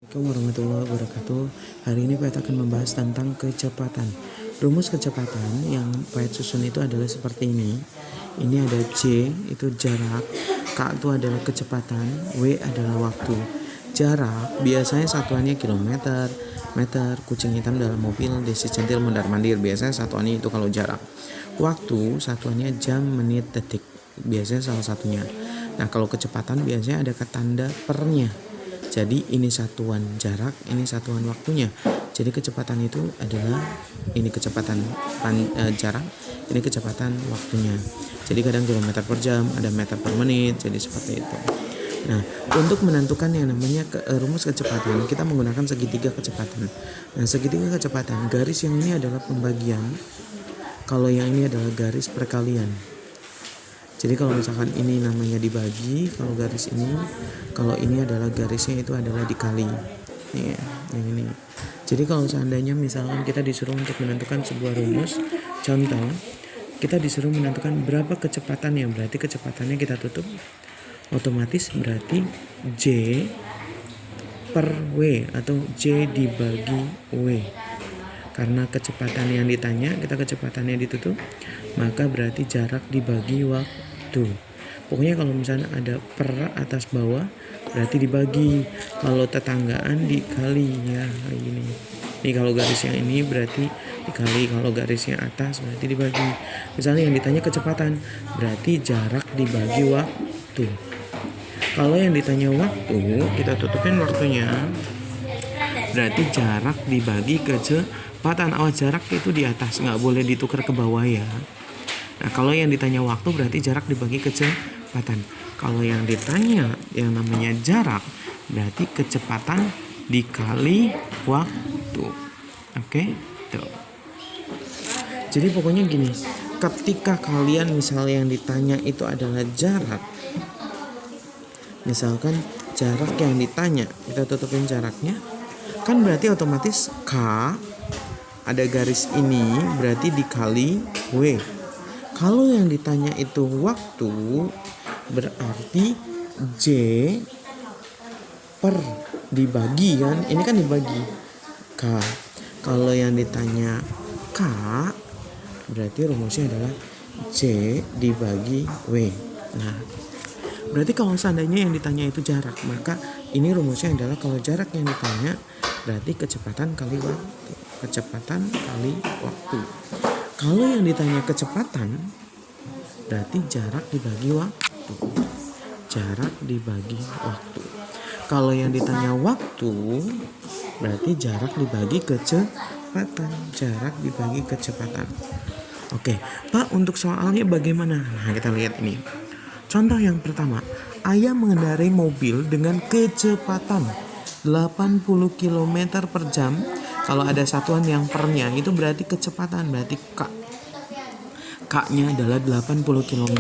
Assalamualaikum warahmatullahi wabarakatuh. Hari ini Payet akan membahas tentang kecepatan. Rumus kecepatan yang Payet susun itu adalah seperti ini. Ini ada J itu jarak, K itu adalah kecepatan, W adalah waktu. Jarak biasanya satuannya kilometer, meter, kucing hitam dalam mobil, desi centil mondar mandir. Biasanya satuannya itu kalau jarak. Waktu satuannya jam, menit, detik. Biasanya salah satunya. Nah, kalau kecepatan biasanya ada tanda pernya. Jadi ini satuan jarak, ini satuan waktunya. Jadi kecepatan itu adalah ini kecepatan jarak, ini kecepatan waktunya. Jadi kadang kilometer per jam, ada meter per menit, jadi seperti itu. Nah, untuk menentukan yang namanya rumus kecepatan, kita menggunakan segitiga kecepatan. Nah, segitiga kecepatan, garis yang ini adalah pembagian, kalau yang ini adalah garis perkalian. Jadi kalau misalkan ini namanya dibagi, kalau garis ini, kalau ini adalah garisnya itu adalah dikali. Nih, yang ini. Jadi kalau seandainya misalkan kita disuruh untuk menentukan sebuah rumus, contoh, kita disuruh menentukan berapa kecepatan yang berarti kecepatannya kita tutup, otomatis berarti J per W atau J dibagi W. Karena kecepatan yang ditanya, kita kecepatannya ditutup, maka berarti jarak dibagi waktu. Pokoknya kalau misalnya ada per atas bawah berarti dibagi, kalau tetanggaan dikali ya kayak gini. Nih kalau garis yang ini berarti dikali, kalau garisnya atas berarti dibagi. Misalnya yang ditanya kecepatan berarti jarak dibagi waktu. Kalau yang ditanya waktu kita tutupin waktunya, berarti jarak dibagi kecepatan. Awas, jarak itu di atas, nggak boleh ditukar ke bawah ya. Nah, kalau yang ditanya waktu berarti jarak dibagi kecepatan. Kalau yang ditanya yang namanya jarak berarti kecepatan dikali waktu. Oke? Tuh. Jadi pokoknya gini, ketika kalian misalnya yang ditanya itu adalah jarak, misalkan jarak yang ditanya, kita tutupin jaraknya, kan berarti otomatis K ada garis ini berarti dikali W. Kalau yang ditanya itu waktu berarti J per dibagi kan, ini kan dibagi K. Kalau yang ditanya K berarti rumusnya adalah J dibagi W. Nah, berarti kalau seandainya yang ditanya itu jarak, maka ini rumusnya adalah kalau jarak yang ditanya berarti kecepatan kali waktu. Kecepatan kali waktu. Kalau yang ditanya kecepatan berarti jarak dibagi waktu. Jarak dibagi waktu. Kalau yang ditanya waktu berarti jarak dibagi kecepatan. Jarak dibagi kecepatan. Oke, Pak, untuk soalnya bagaimana? Nah, kita lihat ini. Contoh yang pertama, ayah mengendarai mobil dengan kecepatan 80 km per jam. Kalau ada satuan yang pernya itu berarti kecepatan, berarti K-nya adalah 80 km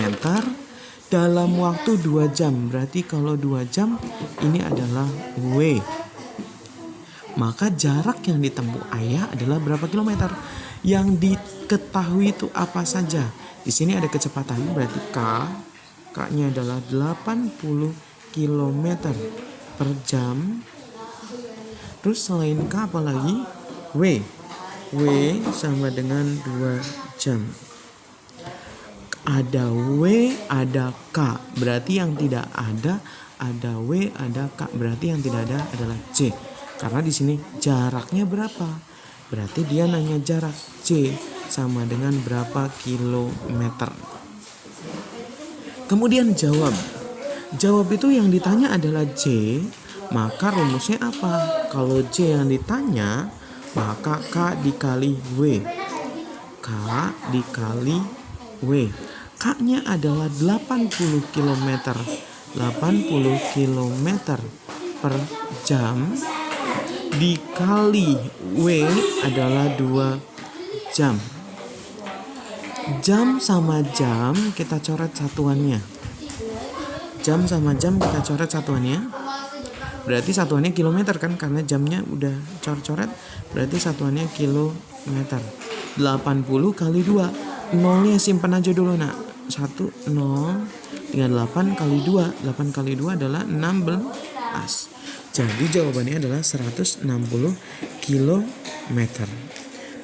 dalam waktu 2 jam. Berarti kalau 2 jam ini adalah W. Maka jarak yang ditempuh ayah adalah berapa kilometer? Yang diketahui itu apa saja? Di sini ada kecepatan, berarti K-nya adalah 80 km per jam. Terus selain K apa lagi? W sama dengan 2 jam. Ada W, ada K. Berarti yang tidak ada W, ada K. Berarti yang tidak ada adalah J. Karena di sini jaraknya berapa? Berarti dia nanya jarak. J sama dengan berapa kilometer. Kemudian jawab. Jawab itu yang ditanya adalah J, maka rumusnya apa? Kalau J yang ditanya, maka K dikali W. K dikali W. K-nya adalah 80 km. 80 km per jam dikali W adalah 2 jam. Jam sama jam kita coret satuannya. Jam sama jam kita coret satuannya. Berarti satuannya kilometer kan, karena jamnya udah coret-coret, berarti satuannya kilometer. 80 kali 2. Nolnya simpan aja dulu nak. 1 0 tinggal 8 kali 2. 8 kali 2 adalah 16. Jadi jawabannya adalah 160 km.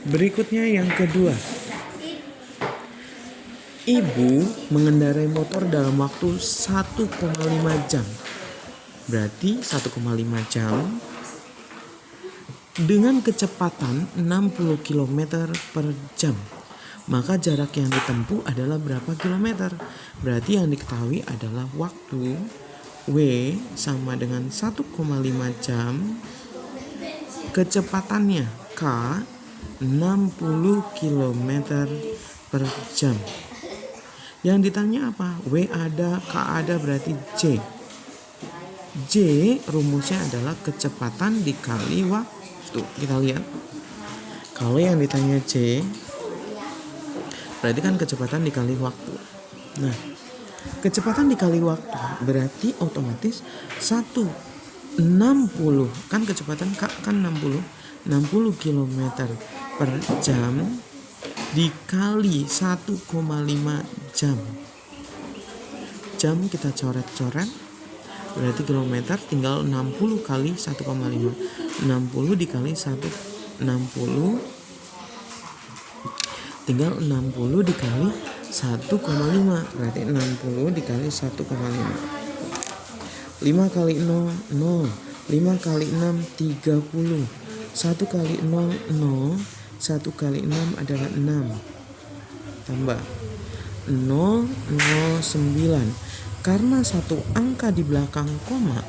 Berikutnya yang kedua. Ibu mengendarai motor dalam waktu 1,5 jam. Berarti 1,5 jam dengan kecepatan 60 km per jam. Maka jarak yang ditempuh adalah berapa kilometer? Berarti yang diketahui adalah waktu W sama dengan 1,5 jam. Kecepatannya K 60 km per jam. Yang ditanya apa? W ada, K ada, berarti J. J rumusnya adalah kecepatan dikali waktu. Kita lihat. Kalau yang ditanya J, berarti kan kecepatan dikali waktu. Nah, kecepatan dikali waktu berarti otomatis 160. Kan kecepatan K kan 60 km per jam dikali 1,5 jam. Jam kita coret-coret, berarti kilometer tinggal 60 kali 1,5. 60 dikali 1, 60 tinggal 60 dikali 1,5, berarti 60 dikali 1,5. 5 kali 0, 0. 5 kali 6, 30. 1 kali 0, 0. 1 kali 6 adalah 6. Tambah 0, 0, 9. Karena satu angka di belakang koma,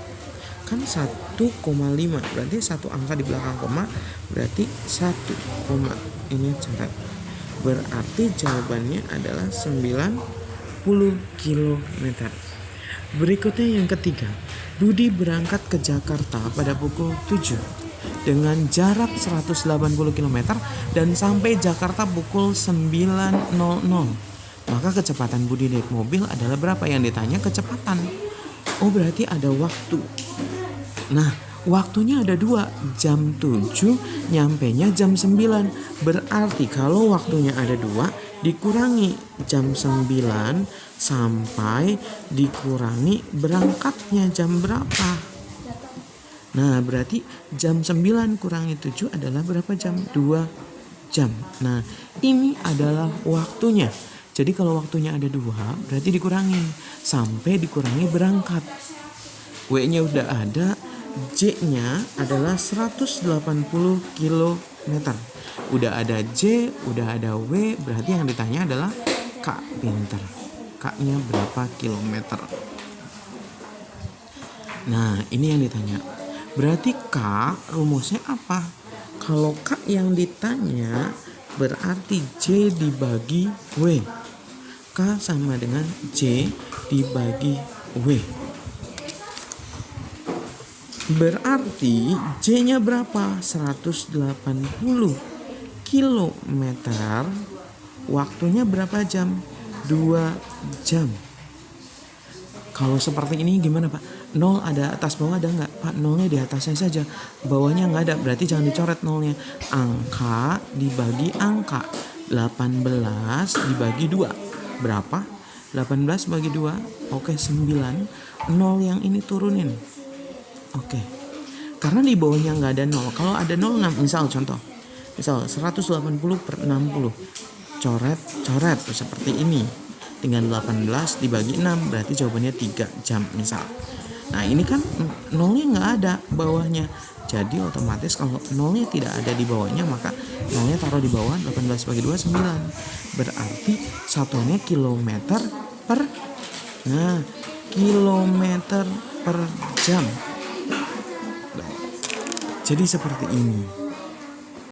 kan 1,5. Berarti satu angka di belakang koma, berarti 1 koma. Ini catat. Berarti jawabannya adalah 90 km. Berikutnya yang ketiga. Budi berangkat ke Jakarta pada pukul 7 dengan jarak 180 km dan sampai Jakarta pukul 9.00. Maka kecepatan Budi naik mobil adalah berapa? Yang ditanya kecepatan. Oh, berarti ada waktu. Nah, waktunya ada 2, jam 7, nyampenya jam 9. Berarti kalau waktunya ada 2, dikurangi jam 9 sampai dikurangi berangkatnya jam berapa. Nah, berarti jam 9 kurangi 7 adalah berapa jam? 2 jam. Nah, ini adalah waktunya. Jadi kalau waktunya ada 2, berarti dikurangi sampai dikurangi berangkat. W-nya udah ada, J-nya adalah 180 km. Udah ada J, udah ada W, berarti yang ditanya adalah K. Pinter. K-nya berapa kilometer? Nah, ini yang ditanya. Berarti K rumusnya apa? Kalau K yang ditanya berarti J dibagi W. K sama dengan J dibagi W. Berarti J-nya berapa? 180 km. Waktunya berapa jam? 2 jam. Kalau seperti ini gimana, Pak? 0 ada atas bawah ada nggak? Pak, 0-nya di atasnya saja, bawahnya nggak ada, berarti jangan dicoret 0-nya. Angka dibagi angka, 18 dibagi 2 berapa? 18 bagi 2, oke 9. 0 yang ini turunin. Oke. Karena di bawahnya nggak ada 0. Kalau ada 0, misal contoh. Misal 180 per 60. Coret seperti ini. Tinggal 18 dibagi 6, berarti jawabannya 3 jam misal. Nah, ini kan 0-nya nggak ada bawahnya. Jadi otomatis kalau 0-nya tidak ada di bawahnya, maka 0-nya taruh di bawah. 18 bagi 2, 9. Berarti satuannya kilometer per, nah, kilometer per jam. Jadi seperti ini.